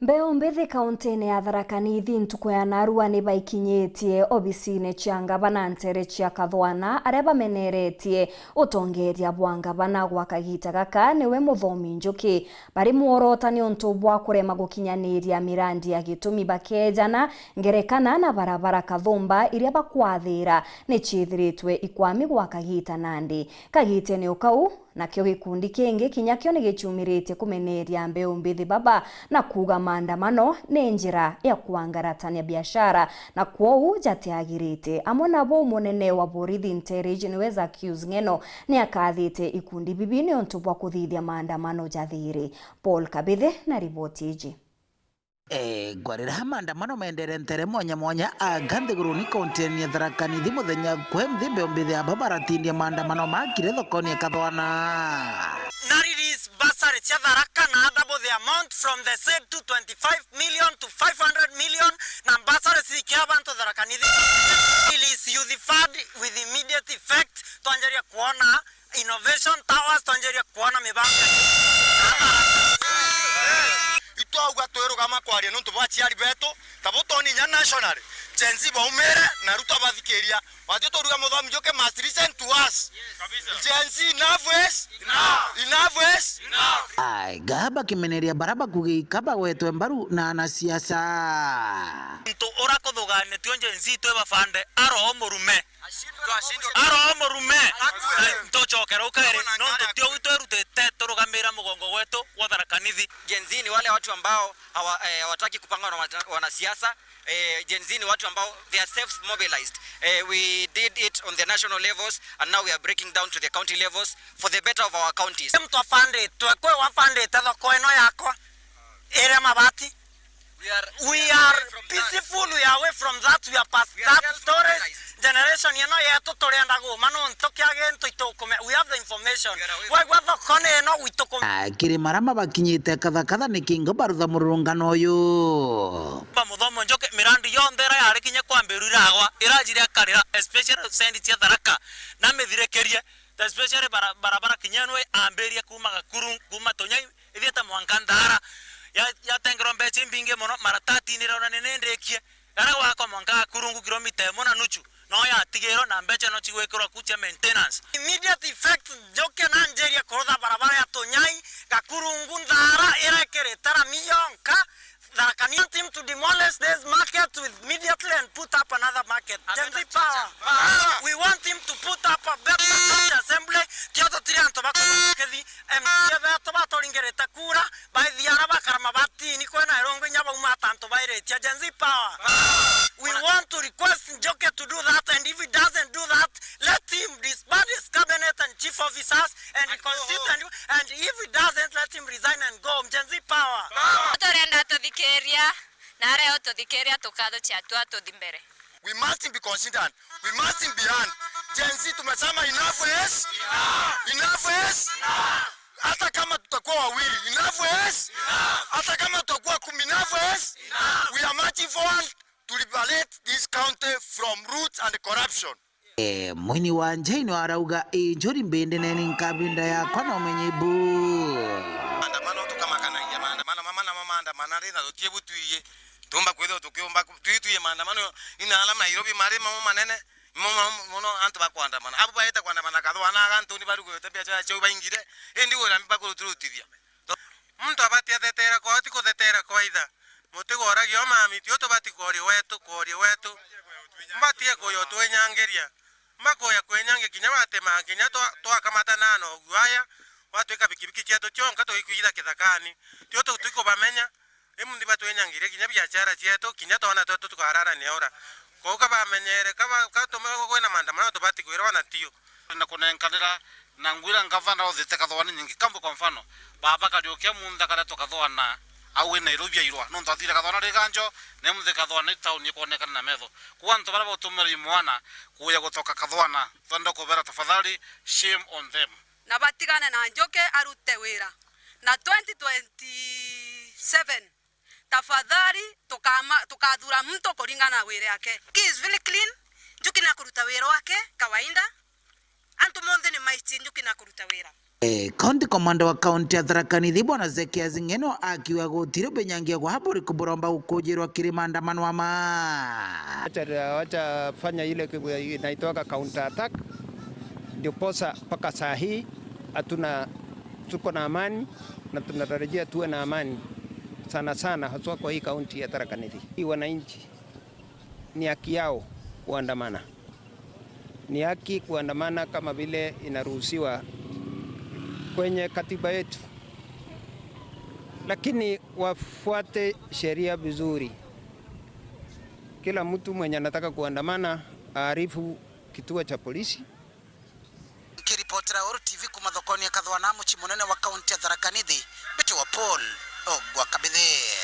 Mbeo mbithi kaunti-ini ya Tharaka Nithi ntuku ya narua ni baikinyitie obisine cia ngavana ntere cia Kathwana aria bameneretie utongeria bwa ngavana gwa kagita gaka niwe Muthomi Njuki bari muorotani untu bwa kurema gukinyaniria mirandi ya gitumi bakejana ngerekana na barabara Kathumba iria bakwathira ni chithiritwe ikwami gwa Kagita Nandi Kagite ni ukau na kyo gikundi kingi kinya kyo ni gichumirite kumeneria mbeu mbithi baba na kuga maandamano ni njira ya kuangaratania biashara na kwou jatiagirite amwe nabo munene wa borithi ntere niweza accuse ngeno ni akathite ikundi bibini ontu bwa kuthithia maandamano jathire. Paul Kabithe na ripoti iji. Gwarira maandamano maendere ntere mwanya aganthiguru ni kaunti ya Tharaka Nithi muthenya kwe mthimbe mbithi ya babaratindia maandamano makire thokoni ya Kathwana. Nariris basari cia Tharaka na double the amount from the said 225 million to 500 million na basari sikia bantu Tharaka Nithi is youth with immediate effect. Tuanjeria kuona innovation towers, tuanjeria kuona mibango itwauga tweruga makwaria nuntu bachiari betu tabutoni nya national Gen Z baumere na ruto bathikiria watio turuga Muthomi Njuki must listen to us. Gen Z enough is gaba kimeneria baraba kugikaba wetwe mbaru na anasiasa ntu urakuthugane tio Gen Z twe bafande aro murume ntochokera ukaire nontu tio gitwerutete turugamira mugongo wetu wa Tharaka Nithi. Gen Z ni wale watu ambao hawataki kupanga na wanasiasa. Gen Z ni watu ambao they are self-mobilized. We did it on the national levels and now we are breaking down to the county levels for the better of our counties. Mtu afande twekwe wafande thoko eno yakwa ere mabati. We are peaceful, we are away from that, we are past that stories. Generation eno yetu turenda guma no ntokiage ntoitukume. We have the information. Wegwa thoko eno witukume. Kiri marama bakinyite katha ni kingo barutha murungano uyu. Muthomi Njuki mirandi yondera yari kinya kwambiru iragwa irajire akarira especially sendi cia Tharaka na mithirekerie especially barabara kinyanwe amberia kuma Gakuru kuma Tonyai ithieta Mwankandara ya tengero mbeche mbinge mono maratati ni rona nenendekie ara wako Mwanka Kurungu kilomita 1.5 no ya tigero na mbeche no chigwekero kucha maintenance immediate effect Njuki na Nigeria korotha barabara ya Tonyai Gakurungu Ndara irekere tara miyonka Tharaka Nithi team to demolish this market with immediately and put up another market. Gen Z power. We want him to put up a better assembly. Kyoto tirianto bako kedi embe to lingereta kura by the araba karamabati ni kwena irongo nyaba umatanto baire tia Gen Z power. We want to request Njuki to do that, and if he doesn't do that, let him disband his cabinet and chief officers and constituent, and if he doesn't, let him resign and go. Gen Z power. We must be considered. We must be on. Gen Z tumesema enough is hata kama tutakuwa wawili enough is hata kama tutakuwa 10 enough is we are marching forward to liberate this county from roots and corruption. Mwini wa njaino arauga njori mbende neni nkabinda ya kwana umenyebu Maandamano tukama kana ya maandamano rina tutiebu tuiye tumba kwedo tukiomba tuituye maandamano ina alama Nairobi mari mama manene mono antu bakwandamana abo baita kwandamana Kathwana agantu ni bari gutebia cha baingire endi gora mbako turutithia mtu abati athetera ko ati kuthetera kwa itha mutigo oragio mami ti oto bati kori wetu mbatie koyo twenyangeria makoya kwenyange kinya batema kinya twakamata nano gwaya watu ikabikibiki cyeto cyonka to ikuira kithakani ti oto tuko bamenya emundi batwenyangire kinya biachara cyeto kinya tona toto tukarara ne ora koka bamenyere kaba katome kwena maandamano to bati kwira wana tio na kunenkanira na ngwira ngavana othete Kathwana nyingi kambo kwa mfano baba kaliokia munda kala to Kathwana au Nairobi airwa no ntathira Kathwana riganjo ne muthe Kathwana town ikonekana na metho kwanto baraba utumira mwana kuya gutoka Kathwana tondo kubera tafadhali shame on them na batigane na Njuki arute wira na 2027 tafadhali tukadhura mtu kulingana wira yake. He is very clean. Njuki na kuruta wira wake kawaida. Antu monde ni maichi Njuki na kuruta wira. County Commander wa kaunti ya Tharaka Nithi Bwana Zekia Zing'eno akiwa gutire benyangia kwa habari kuburomba ukujirwa kiri maandamano ama wacha fanya ile inaitwa counter attack, ndio posa mpaka saa hii tuko na amani na tunatarajia tuwe na amani sana sana, haswa kwa hii kaunti ya Tharaka Nithi. Hii wananchi ni haki yao kuandamana, ni haki kuandamana kama vile inaruhusiwa kwenye katiba yetu, lakini wafuate sheria vizuri. Kila mtu mwenye anataka kuandamana aarifu kituo cha polisi. Kiripotera Oro TV kumathokoni ya Kathwana muchi munene wa kaunti ya Tharaka Nithi Betty wa Paul Ogwa Kabithe.